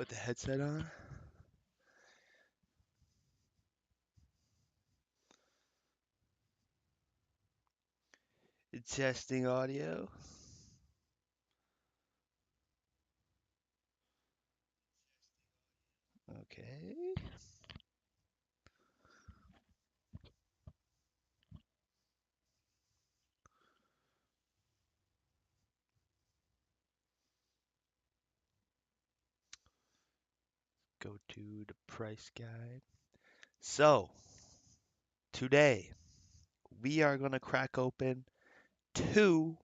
Put the headset on. Testing audio. Okay. Go to the price guide. So, today we are going to crack open two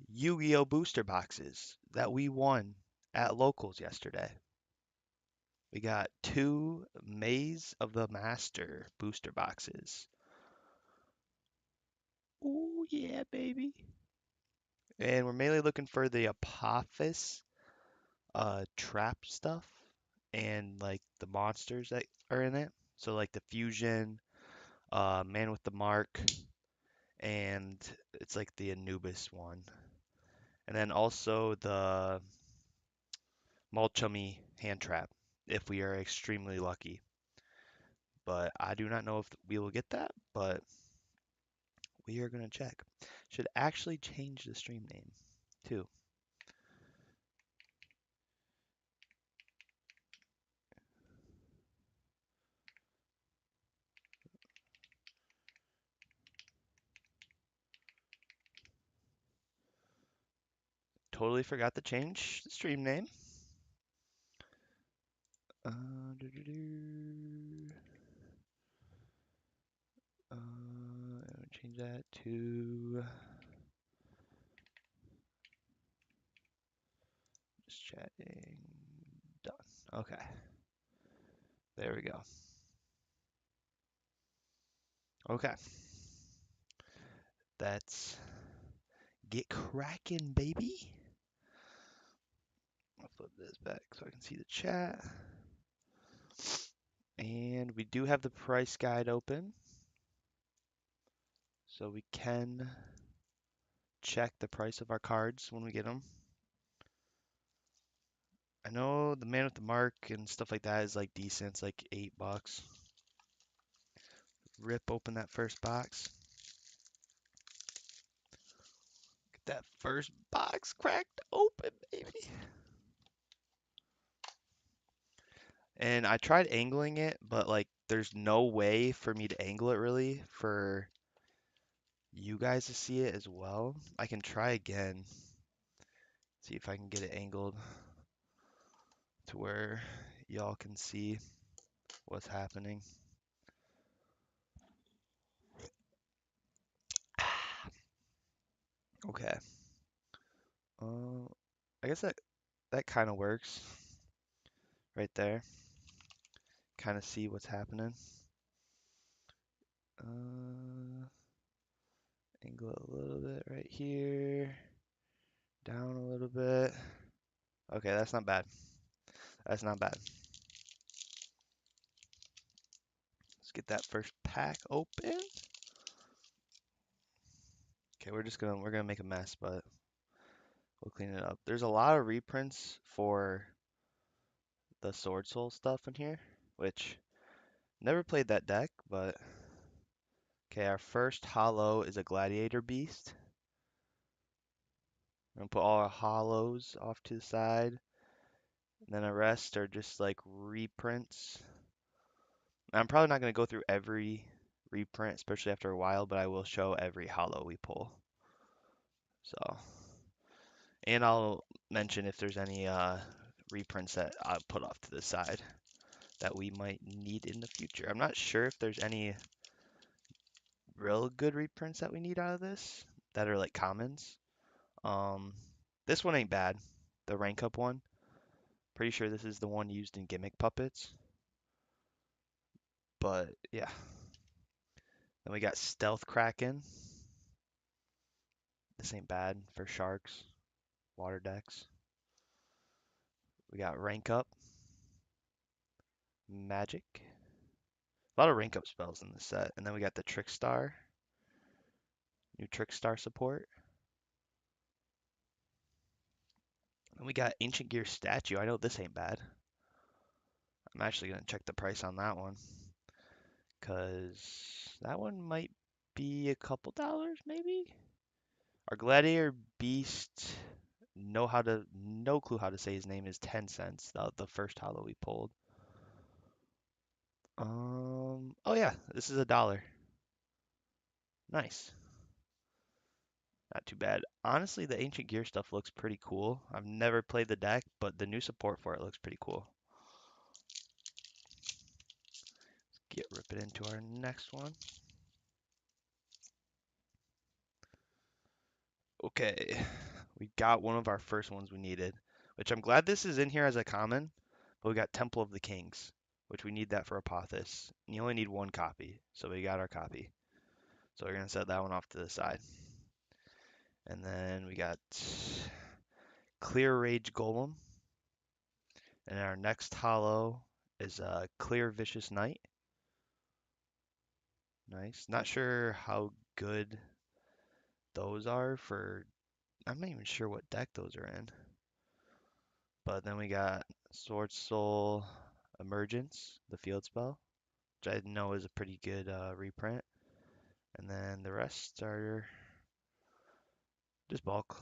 Yu-Gi-Oh! Booster boxes that we won at locals yesterday. We got two Maze of the Master booster boxes. Ooh, yeah, baby. And we're mainly looking for the Apophis trap stuff and like the monsters that are in it. So like the fusion, Man with the Mark, and it's like the Anubis one. And then also the Mulchummy hand trap if we are extremely lucky. But I do not know if we will get that, but we are going to check. Should actually change the stream name too. Totally forgot to change the stream name. Doo-doo-doo. Change that to just chatting. Done. Okay. There we go. Okay. That's get cracking, baby. I'll flip this back so I can see the chat. And we do have the price guide open. So we can check the price of our cards when we get them. I know the Man with the Mark and stuff like that is like decent. It's like $8. Rip open that first box. Get that first box cracked open, baby. And I tried angling it, but like there's no way for me to angle it really for you guys to see it as well. I can try again. See if I can get it angled to where y'all can see what's happening. Okay. I guess that kind of works right there. Kind of see what's happening. Angle it a little bit right here. Down a little bit. Okay, that's not bad. That's not bad. Let's get that first pack open. Okay, we're gonna make a mess, but we'll clean it up. There's a lot of reprints for the Sword Soul stuff in here, which never played that deck, but okay, our first hollow is a Gladiator Beast. I'm gonna put all our hollows off to the side. And then the rest are just like reprints. I'm probably not gonna go through every reprint, especially after a while, but I will show every hollow we pull. So, and I'll mention if there's any reprints that I'll put off to the side that we might need in the future. I'm not sure if there's any real good reprints that we need out of this that are like commons. Um, this one ain't bad, the rank up one. Pretty sure this is the one used in Gimmick Puppets. But yeah. Then we got Stealth Kraken. This ain't bad for sharks, water decks. We got Rank Up, Magic. A lot of rank up spells in this set. And then we got the Trickstar, new Trickstar support. And We got Ancient Gear statue. I know this ain't bad. I'm actually gonna check the price on that one, cause that one might be a couple dollars maybe. Our Gladiator Beast, no clue how to say his name, is 10 cents. The first hollow we pulled. Oh yeah, this is a dollar. Nice. Not too bad. Honestly, the Ancient Gear stuff looks pretty cool. I've never played the deck, but the new support for it looks pretty cool. Rip it into our next one. Okay, we got one of our first ones we needed, which I'm glad this is in here as a common, but we got Temple of the Kings, which we need that for Apothis. And you only need one copy, so we got our copy. So we're gonna set that one off to the side. And then we got Clear Rage Golem. And our next hollow is Clear Vicious Knight. Nice. Not sure how good those are for. I'm not even sure what deck those are in. But then we got Sword Soul Emergence, the field spell, which I know is a pretty good reprint. And then the rest are just bulk.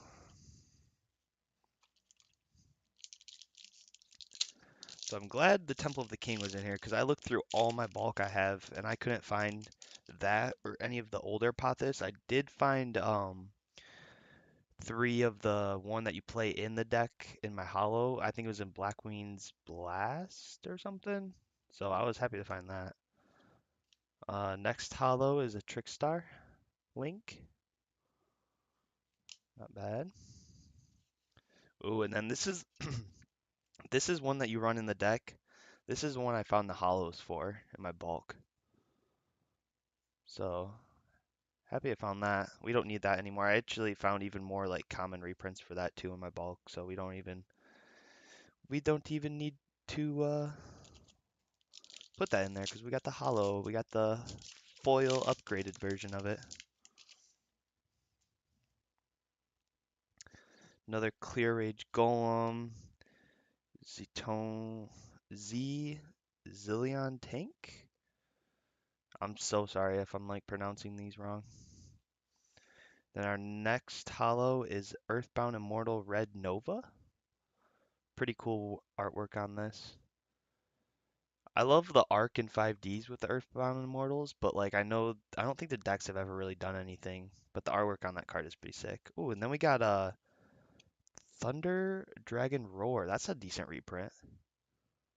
So I'm glad the Temple of the King was in here because I looked through all my bulk I have and I couldn't find that or any of the older Pothos. I did find three of the one that you play in the deck in my hollow. I think it was in Blackwing's Blast or something. So I was happy to find that. Next hollow is a Trickstar Link. Not bad. Ooh, and then this is this is one that you run in the deck. This is one I found the hollows for in my bulk. So happy I found that. We don't need that anymore. I actually found even more like common reprints for that too in my bulk, so we don't even need to put that in there because we got the hollow, we got the foil upgraded version of it. Another Clear Rage Golem, Zetone, Z Zillion Tank. I'm so sorry if I'm like pronouncing these wrong. Then our next hollow is Earthbound Immortal Red Nova. Pretty cool artwork on this. I love the arc in 5Ds with the Earthbound Immortals, but like I don't think the decks have ever really done anything, but the artwork on that card is pretty sick. Ooh, and then we got Thunder Dragon Roar. That's a decent reprint.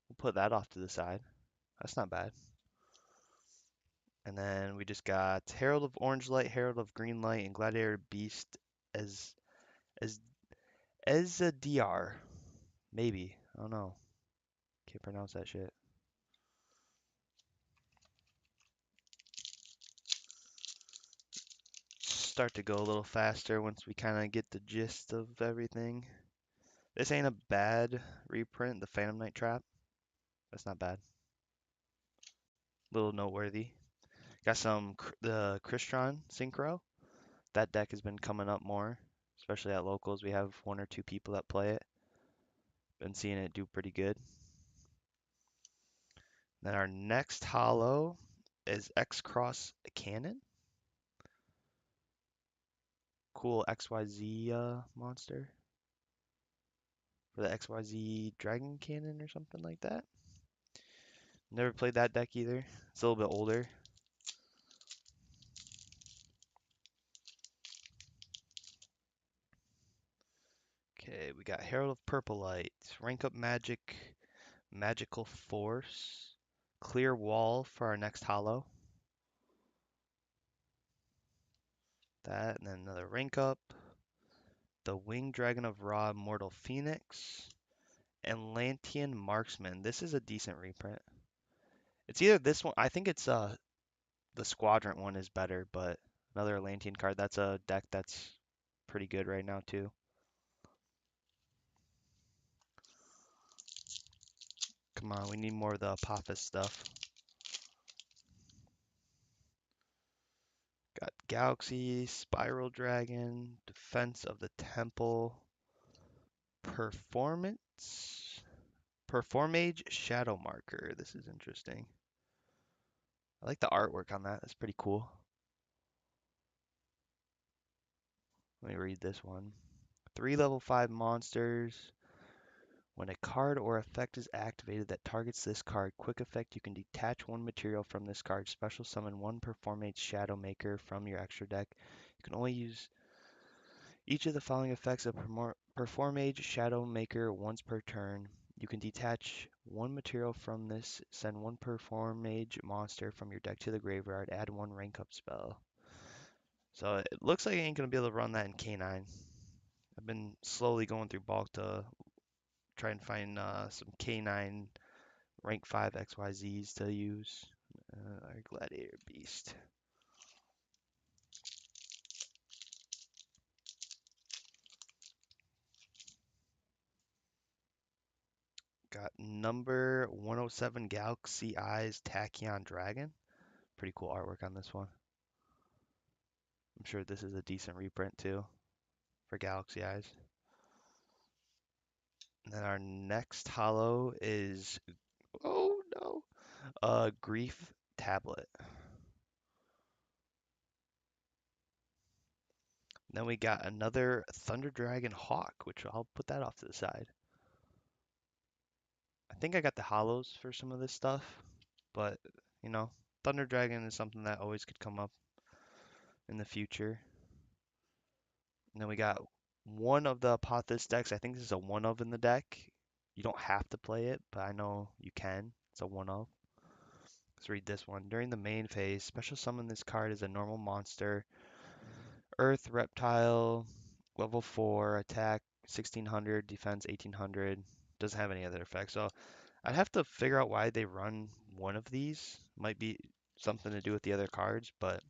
We'll put that off to the side. That's not bad. And then we just got Herald of Orange Light, Herald of Green Light, and Gladiator Beast as as a DR. Maybe. I don't know. Can't pronounce that shit. Start to go a little faster once we kind of get the gist of everything. This ain't a bad reprint, the Phantom Knight Trap. That's not bad. Little noteworthy. Got the Crystron Synchro. That deck has been coming up more, especially at locals. We have one or two people that play it. Been seeing it do pretty good. Then our next hollow is X-Cross Cannon. Cool XYZ monster for the XYZ Dragon Cannon or something like that. Never played that deck either. It's a little bit older. Okay, we got Herald of Purple Light, Rank Up Magic, Magical Force, Clear Wall for our next hollow. That, and then another Rank Up, the Winged Dragon of Ra, Mortal Phoenix, and Lantean Marksman. This is a decent reprint. It's either this one, I think it's the Squadron one is better, but another Lantean card. That's a deck that's pretty good right now too. Come on, we need more of the Apophis stuff. Got Galaxy, Spiral Dragon, Defense of the Temple, Performance. Performage Shadow Marker. This is interesting. I like the artwork on that. That's pretty cool. Let me read this one. 3 level 5 monsters. When a card or effect is activated that targets this card, quick effect, you can detach one material from this card. Special summon one Performate Shadow Maker from your extra deck. You can only use each of the following effects of Performage Shadow Maker once per turn. You can detach one material from this, send one Performage monster from your deck to the graveyard, add one rank up spell. So it looks like I ain't gonna be able to run that in K9. I've been slowly going through bulk to try and find some K9 rank 5 XYZs to use. Our Gladiator Beast. Got number 107 Galaxy Eyes Tachyon Dragon. Pretty cool artwork on this one. I'm sure this is a decent reprint too for Galaxy Eyes. And then our next holo is, oh no, Grief Tablet. Then we got another Thunder Dragon Hawk, which I'll put that off to the side. I think I got the holos for some of this stuff, but you know, Thunder Dragon is something that always could come up in the future. And then we got one of the Apothis decks. I think this is a one of in the deck. You don't have to play it, but I know you can. It's a one of. Let's read this one. During the main phase, special summon this card as a normal monster. Earth Reptile, level 4, attack 1600, defense 1800. Doesn't have any other effects. So I'd have to figure out why they run one of these. Might be something to do with the other cards, but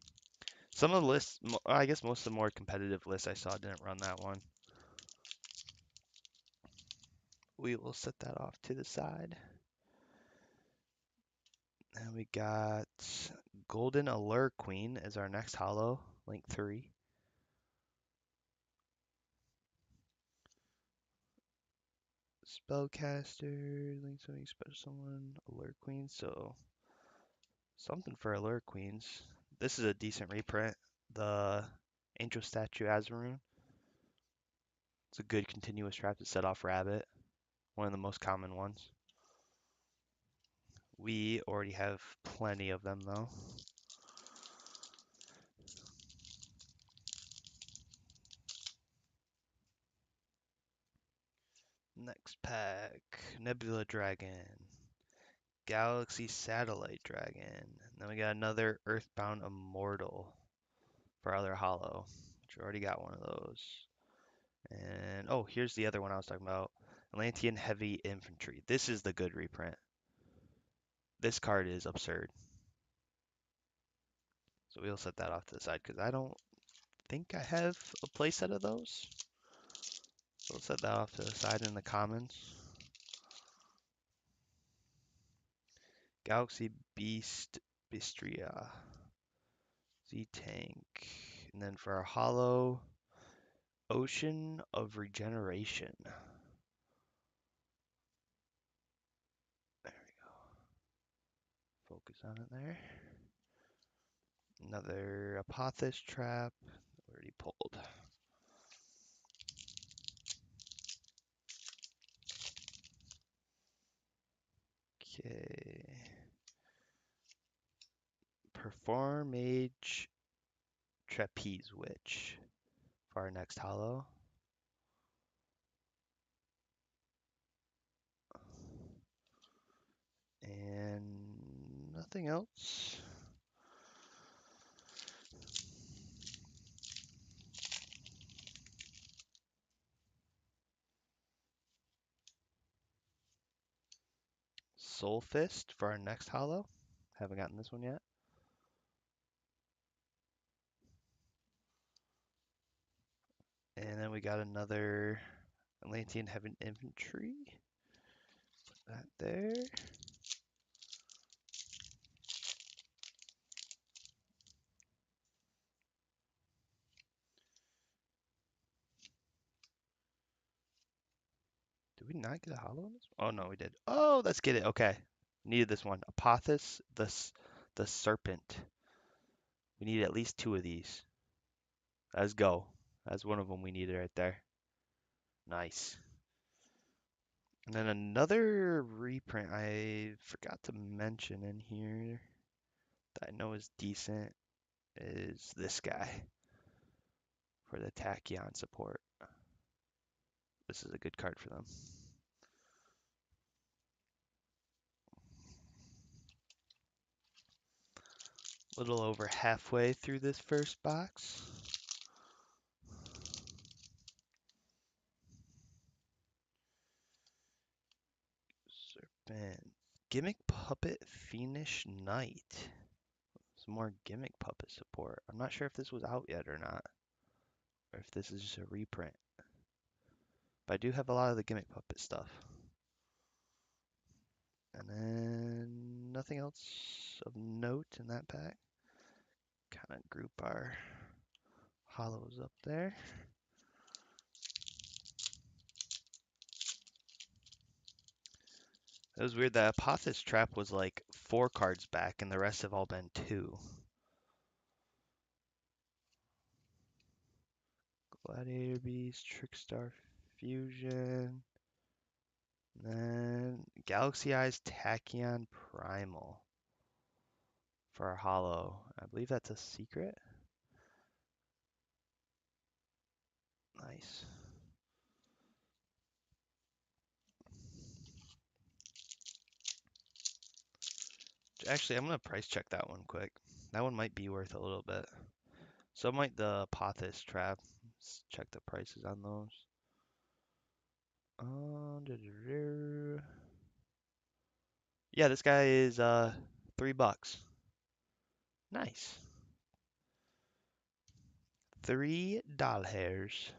some of the lists, I guess most of the more competitive lists I saw didn't run that one. We will set that off to the side. And we got Golden Allure Queen as our next holo, link 3. Spellcaster, link something special someone, Allure Queen, so something for Allure Queens. This is a decent reprint. The Angel Statue Azmaroon. It's a good continuous trap to set off Rabbit. One of the most common ones. We already have plenty of them though. Next pack, Nebula Dragon, Galaxy Satellite Dragon. Then we got another Earthbound Immortal for our other holo, which we already got one of those. And oh, here's the other one I was talking about, Atlantean Heavy Infantry. This is the good reprint. This card is absurd. So we'll set that off to the side because I don't think I have a playset of those. So we'll set that off to the side in the commons. Galaxy Beast Bistria. Z-Tank. And then for our holo, Ocean of Regeneration. There we go. Focus on it there. Another Apothis Trap. Already pulled. Okay. Performage Trapeze Witch for our next holo. And nothing else. Soul Fist for our next holo. Haven't gotten this one yet. And then we got another Atlantean Heaven Infantry. Put that there. we not get a hollow in this? Oh no, we did. Oh, let's get it. Okay. Needed this one. Apophis, the serpent. We need at least two of these. Let's go. That's one of them we needed right there. Nice. And then another reprint I forgot to mention in here that I know is decent is this guy for the Tachyon support. This is a good card for them. A little over halfway through this first box. Serpent. Gimmick Puppet Fiendish Knight. Some more Gimmick Puppet support. I'm not sure if this was out yet or not, or if this is just a reprint. But I do have a lot of the Gimmick Puppet stuff. And then nothing else of note in that pack. Kind of group our hollows up there. It was weird that Apophis Trap was like 4 cards back and the rest have all been 2. Gladiator Beast, Trickstar Fusion, and then Galaxy Eyes Tachyon Primal for our hollow. I believe that's a secret. Nice. Actually, I'm gonna price check that one quick. That one might be worth a little bit. So might the Apophis Trap. Let's check the prices on those. Yeah, this guy is $3. Nice. $3. Let's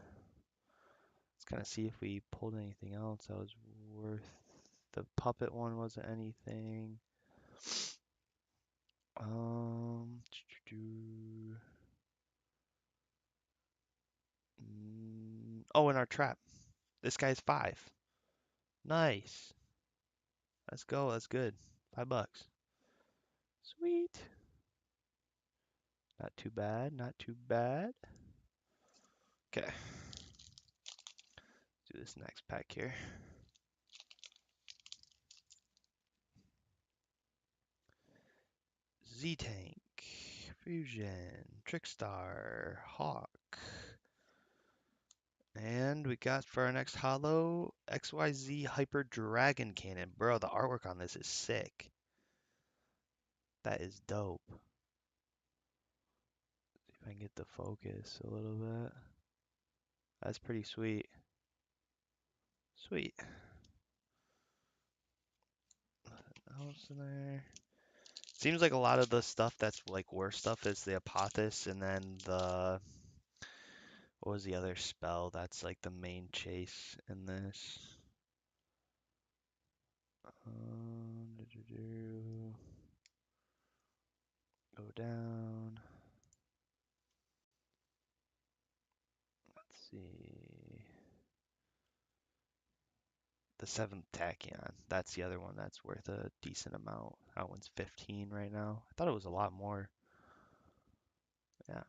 kind of see if we pulled anything else that was worth. The puppet one wasn't anything. Um, oh, and our trap. This guy's 5. Nice. Let's go. That's good. $5. Sweet. Not too bad. Not too bad. Okay. Do this next pack here. Z-Tank, Fusion, Trickstar, Hawk. And we got for our next hollow, XYZ Hyper Dragon Cannon. Bro, the artwork on this is sick. That is dope. See if I can get the focus a little bit. That's pretty sweet. Sweet. Nothing else in there. Seems like a lot of the stuff that's like worse stuff is the Apophis and then the what was the other spell that's like the main chase in this? Go down. Let's see. The 7th Tachyon. That's the other one that's worth a decent amount. That one's 15 right now. I thought it was a lot more. Yeah.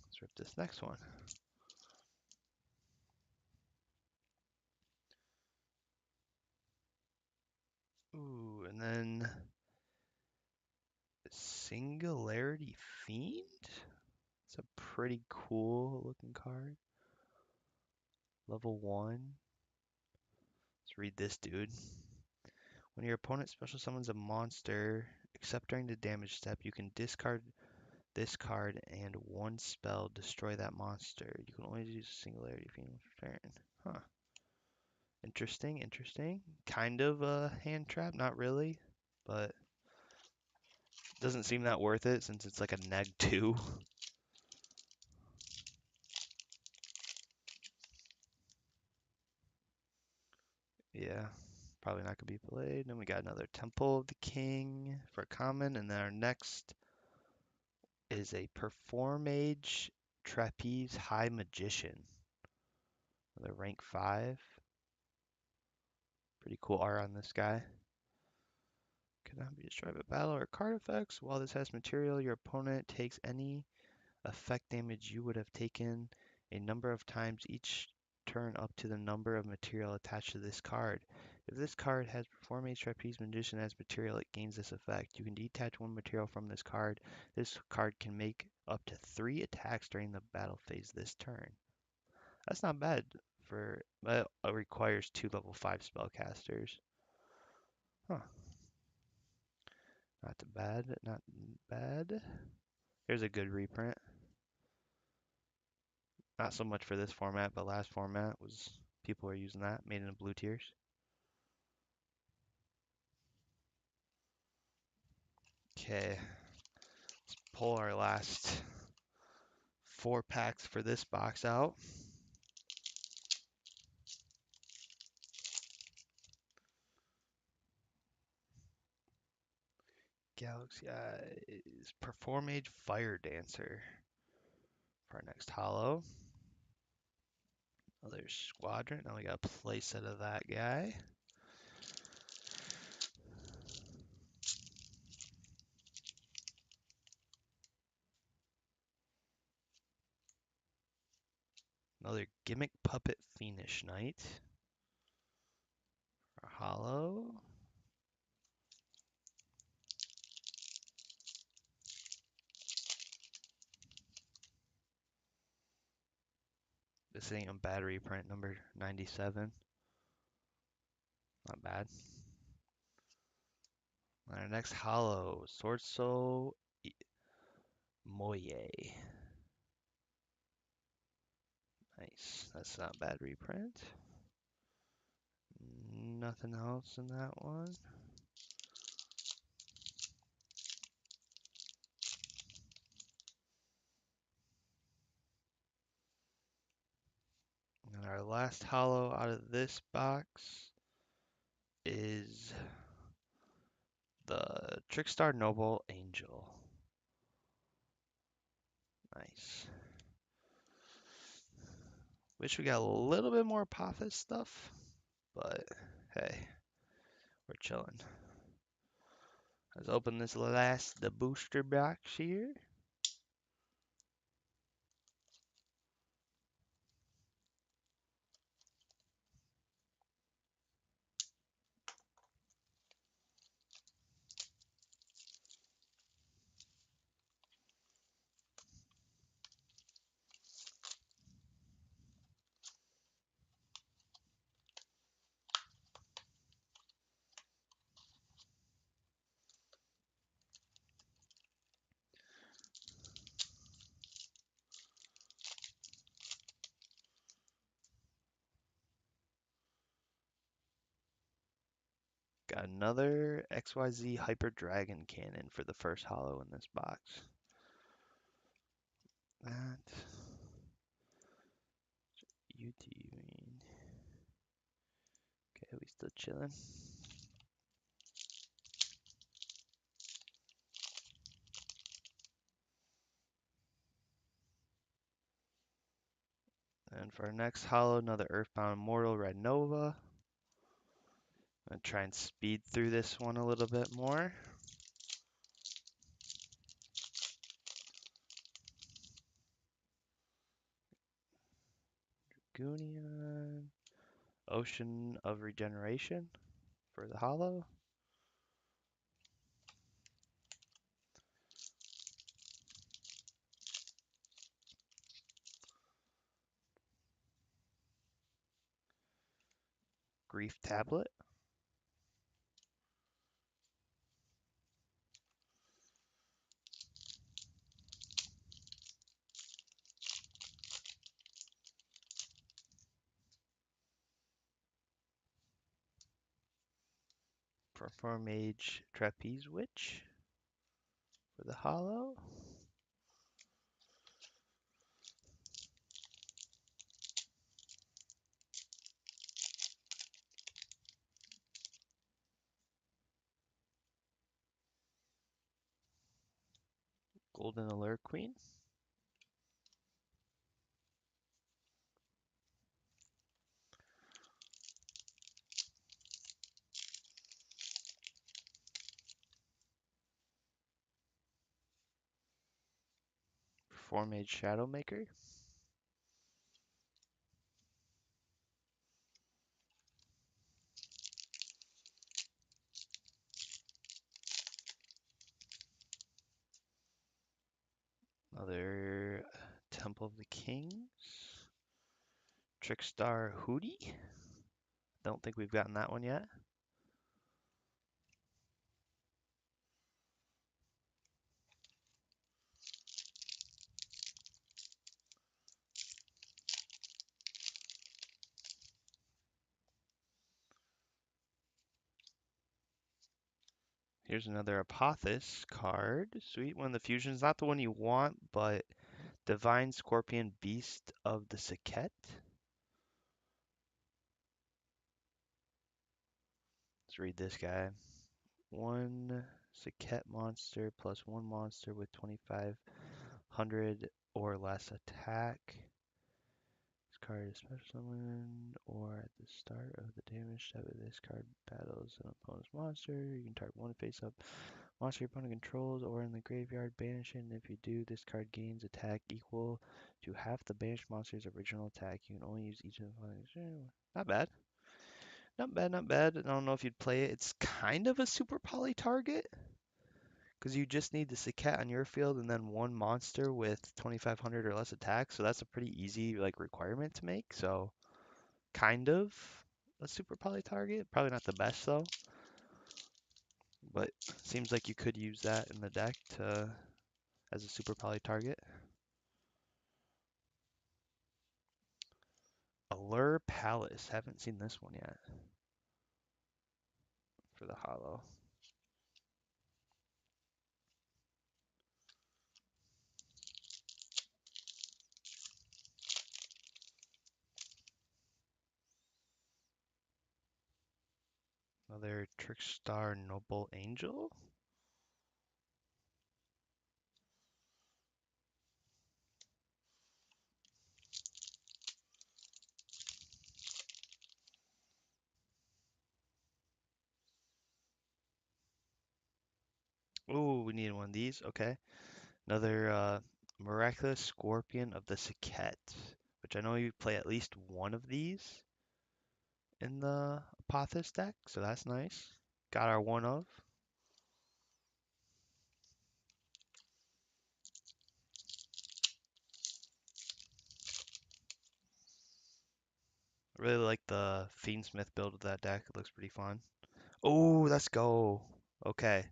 Let's rip this next one. Ooh, and then Singularity Fiend? It's a pretty cool looking card. Level 1. Let's read this, dude. When your opponent special summons a monster, except during the damage step, you can discard this card and one spell destroy that monster. You can only use Singularity Fiend turn. Huh. Interesting, interesting. Kind of a hand trap, not really, but doesn't seem that worth it since it's like a neg 2. Yeah, probably not gonna be played. Then we got another Temple of the King for common, and then our next is a Performage Trapeze High Magician. The rank 5. Pretty cool art on this guy. Cannot be destroyed by battle or card effects. While this has material, your opponent takes any effect damage you would have taken a number of times each turn up to the number of material attached to this card. If this card has Performage Trapeze Magician as material, it gains this effect. You can detach one material from this card. This card can make up to 3 attacks during the battle phase this turn. That's not bad for, it requires 2 level 5 spellcasters. Huh. Not too bad, not bad. Here's a good reprint. Not so much for this format, but last format was people were using that, made in blue tiers. Okay, let's pull our last 4 packs for this box out. Galaxy Eyes, Performage Fire Dancer for our next holo. Another Squadron. Now we got a playset of that guy. Another Gimmick Puppet Fiendish Knight. Our holo. This ain't a bad reprint, number 97. Not bad. Our next holo, Sword Soul Moye. Nice. That's not bad reprint. Nothing else in that one. And our last holo out of this box is the Trickstar Noble Angel. Nice. Wish we got a little bit more Apophis stuff, but hey, we're chilling. Let's open this the booster box here. Got another XYZ Hyper Dragon Cannon for the first holo in this box. That. UT mean. Okay, we still chilling. And for our next holo, another Earthbound Immortal Red Nova. I'm gonna try and speed through this one a little bit more. Dragoonian. Ocean of Regeneration for the holo. Grief Tablet. Performage Trapeze Witch for the holo. Golden Allure Queen. Performage Shadowmaker. Another Temple of the Kings. Trickstar Hootie. Don't think we've gotten that one yet. Here's another Apothis card. Sweet. One of the fusions. Not the one you want, but Divine Scorpion Beast of the Saket. Let's read this guy. One Saket monster plus one monster with 2,500 or less attack. This card is special summoned, or at the start of the damage step of this card battles an opponent's monster. You can target one face-up monster your opponent controls, or in the graveyard, banish it. And if you do, this card gains attack equal to half the banished monster's original attack. You can only use each of the. Not bad. Not bad, not bad. I don't know if you'd play it. It's kind of a super poly target because you just need the Saket on your field and then one monster with 2,500 or less attack. So that's a pretty easy like requirement to make. So kind of a super poly target. Probably not the best though, but seems like you could use that in the deck to as a super poly target. Allure Palace. Haven't seen this one yet for the holo. Another Trickstar Noble Angel. Ooh, we need one of these. Okay. Another Miraculous Scorpion of the Saket, which I know you play at least one of these in the Apothis deck, so that's nice. Got our one of. I really like the Fiendsmith build of that deck. It looks pretty fun. Oh, let's go. Okay.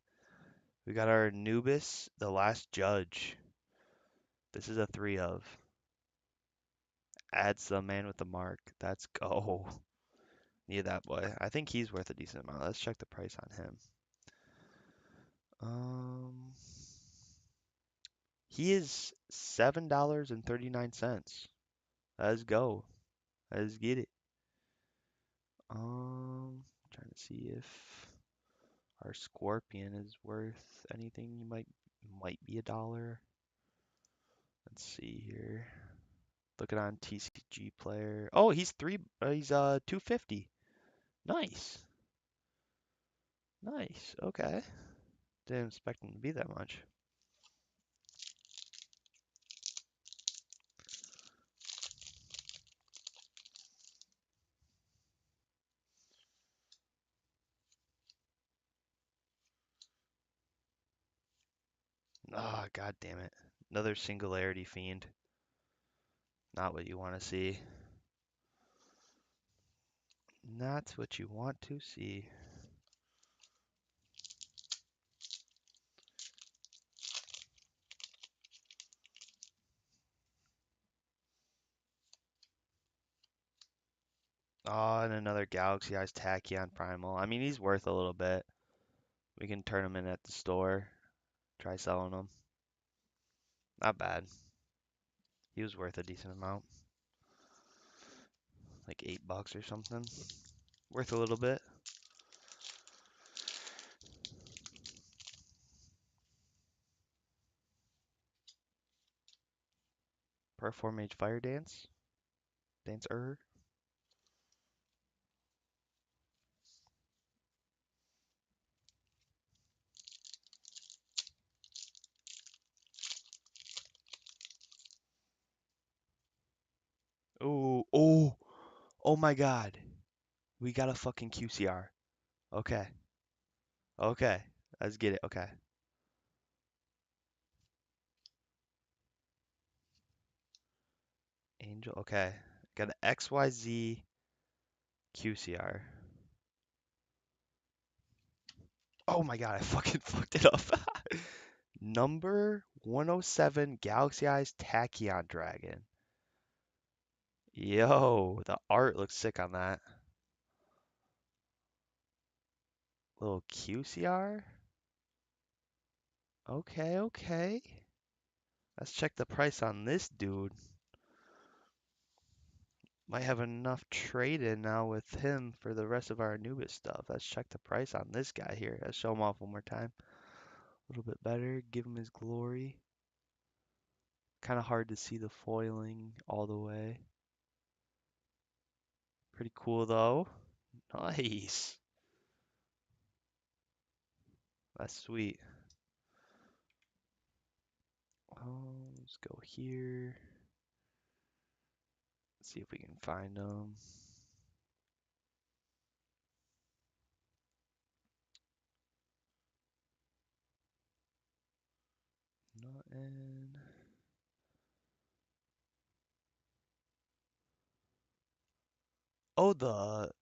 We got our Anubis, the Last Judge. This is a 3 of. Adds the man with the mark. Let's go. Need that boy. I think he's worth a decent amount. Let's check the price on him. He is $7.39. Let's go. Let's get it. Trying to see if our Scorpion is worth anything. You might be $1. Let's see here. Looking on TCG Player. Oh, he's 250. Nice. Nice. Okay. Didn't expect him to be that much. Ah, oh, god damn it. Another Singularity Fiend. Not what you want to see. Not what you want to see. Oh, and another Galaxy Eyes Tachyon Primal. I mean, he's worth a little bit. We can turn him in at the store. Try selling him. Not bad. He was worth a decent amount. Like $8 or something. Worth a little bit. Performage Fire Dance. Dancer. Oh, oh my God. We got a fucking QCR. Okay. Okay. Let's get it. Okay. Angel. Okay. Got an XYZ QCR. Oh my God, I fucking fucked it up. Number 107 Galaxy Eyes Tachyon Dragon. Yo, the art looks sick on that. Little QCR? Okay, okay. Let's check the price on this dude. Might have enough trade in now with him for the rest of our Anubis stuff. Let's check the price on this guy here. Let's show him off one more time. A little bit better. Give him his glory. Kind of hard to see the foiling all the way. Pretty cool though. Nice. That's sweet. Let's go here. See if we can find them. Nothing. Oh, the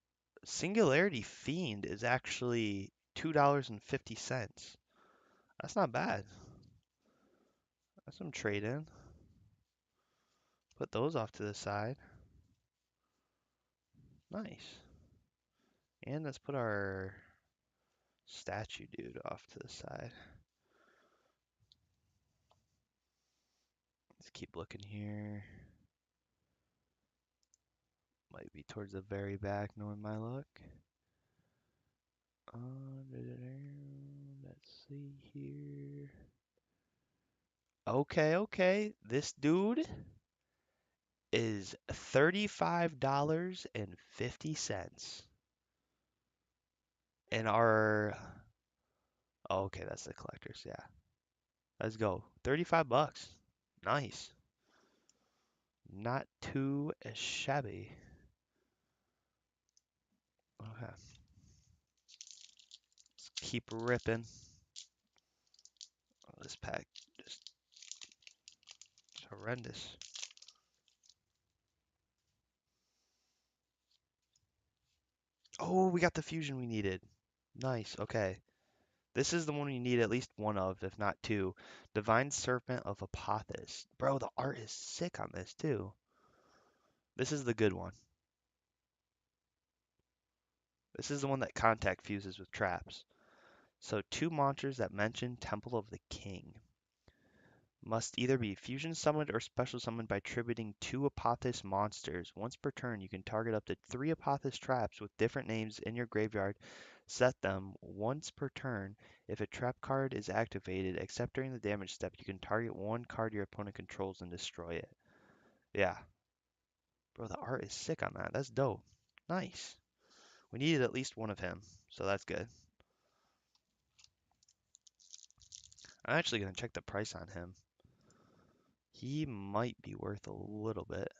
Singularity Fiend is actually $2.50. That's not bad. That's some trade in. Put those off to the side. Nice. And let's put our statue dude off to the side. Let's keep looking here. Might be towards the very back, knowing my luck. Let's see here. Okay, okay. This dude is $35.50. And our oh, okay, that's the collectors, yeah. Let's go. 35 bucks. Nice. Not too shabby. Okay. Let's keep ripping. Oh, this pack just horrendous. Oh, we got the fusion we needed. Nice. Okay. This is the one we need at least one of, if not two. Divine Serpent of Apophis. Bro, the art is sick on this too. This is the good one. This is the one that contact fuses with traps. So two monsters that mention Temple of the King must either be fusion summoned or special summoned by tributing two Apophis monsters. Once per turn, you can target up to three Apophis traps with different names in your graveyard. Set them once per turn. If a trap card is activated, except during the damage step, you can target one card your opponent controls and destroy it. Yeah. Bro, the art is sick on that. That's dope. Nice. We needed at least one of him, so that's good. I'm actually going to check the price on him. He might be worth a little bit.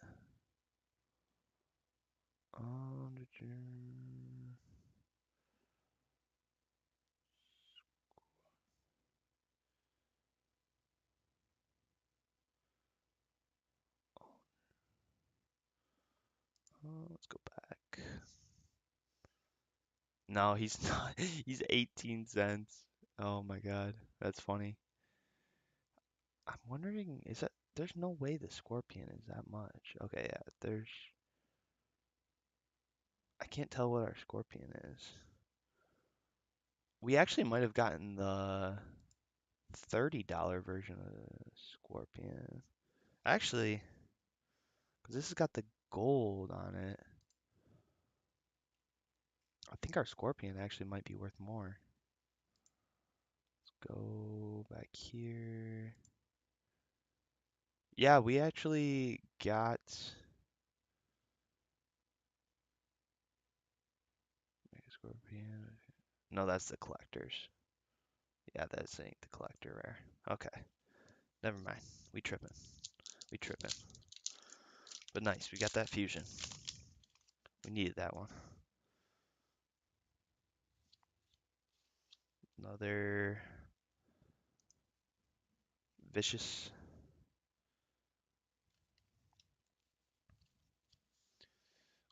Let's go back. No, he's not. He's 18 cents. Oh my God, that's funny. I'm wondering, is that there's no way the Scorpion is that much. Okay, yeah, there's I can't tell what our Scorpion is. We actually might have gotten the $30 version of the Scorpion. Actually, because this has got the gold on it. I think our Scorpion actually might be worth more. Let's go back here. Yeah, we actually got Mega Scorpion. No, that's the collectors. Yeah, that's ain't the collector rare. Okay, never mind. We tripping. We tripping. But nice, we got that fusion. We needed that one. Another vicious.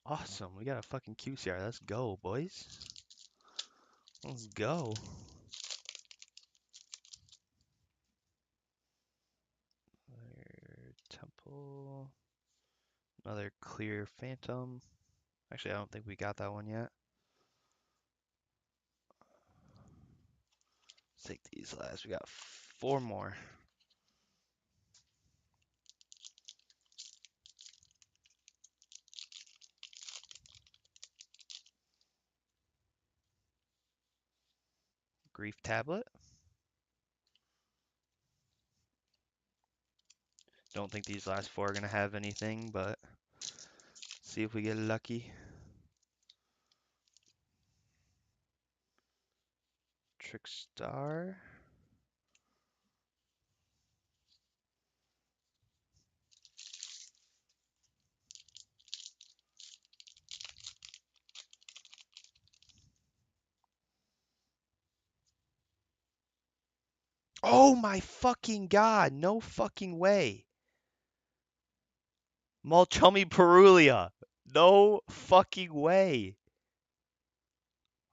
Awesome, we got a fucking QCR. Let's go, boys. Let's go. Another temple. Another clear phantom. Actually, I don't think we got that one yet. Let's take these last. We got 4 more. Grief tablet. Don't think these last 4 are gonna have anything, but see if we get lucky. Trickstar. Oh my fucking god, no fucking way. Mulchummy Perulia. No fucking way.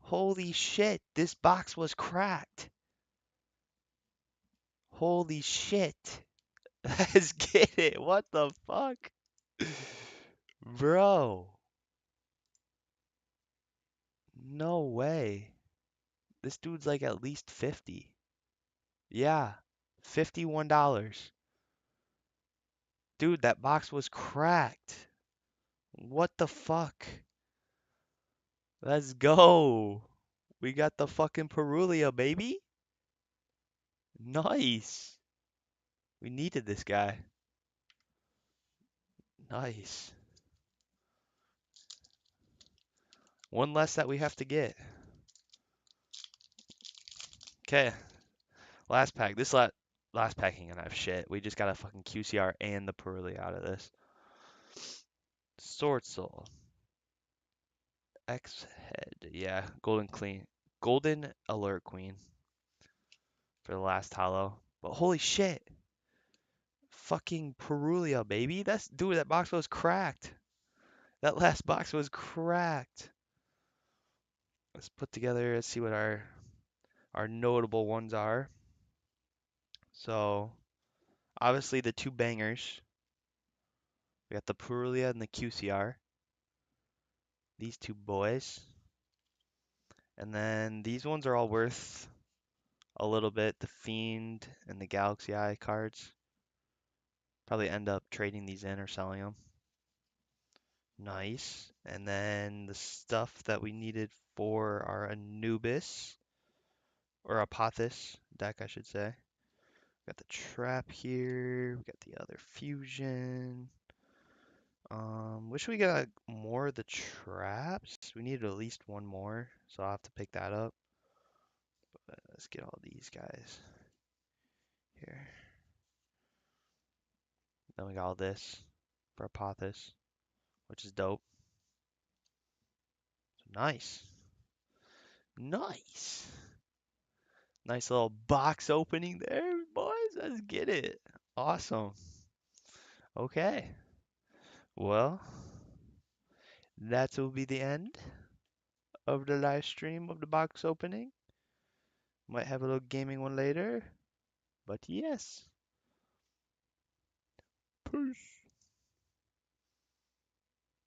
Holy shit, this box was cracked. Holy shit. Let's get it. What the fuck? Bro. No way. This dude's like at least 50. Yeah. $51. Dude, that box was cracked. What the fuck? Let's go. We got the fucking Perulia, baby. Nice. We needed this guy. Nice. One less that we have to get. Okay. Last pack. Last pack ain't gonna have shit. We just got a fucking QCR and the Perulia out of this. Sword Soul. X head. Yeah. Golden Alert Queen for the last hollow. But holy shit. Fucking Perulia, baby. Dude, that box was cracked. That last box was cracked. Let's put together, let's see what our notable ones are. So, obviously the 2 bangers. We got the Perulia and the QCR. These 2 boys. And then these ones are all worth a little bit. The Fiend and the Galaxy Eye cards. Probably end up trading these in or selling them. Nice. And then the stuff that we needed for our Anubis, or Apothis deck, I should say. Got the trap here. We got the other fusion. Wish we got more of the traps. We needed at least 1 more, so I'll have to pick that up. But let's get all these guys here. Then we got all this for Apothis, which is dope. So nice. Nice. Nice little box opening there, boys. Let's get it. Awesome. Okay. Well, that will be the end of the live stream of the box opening. Might have a little gaming one later. But yes. Peace.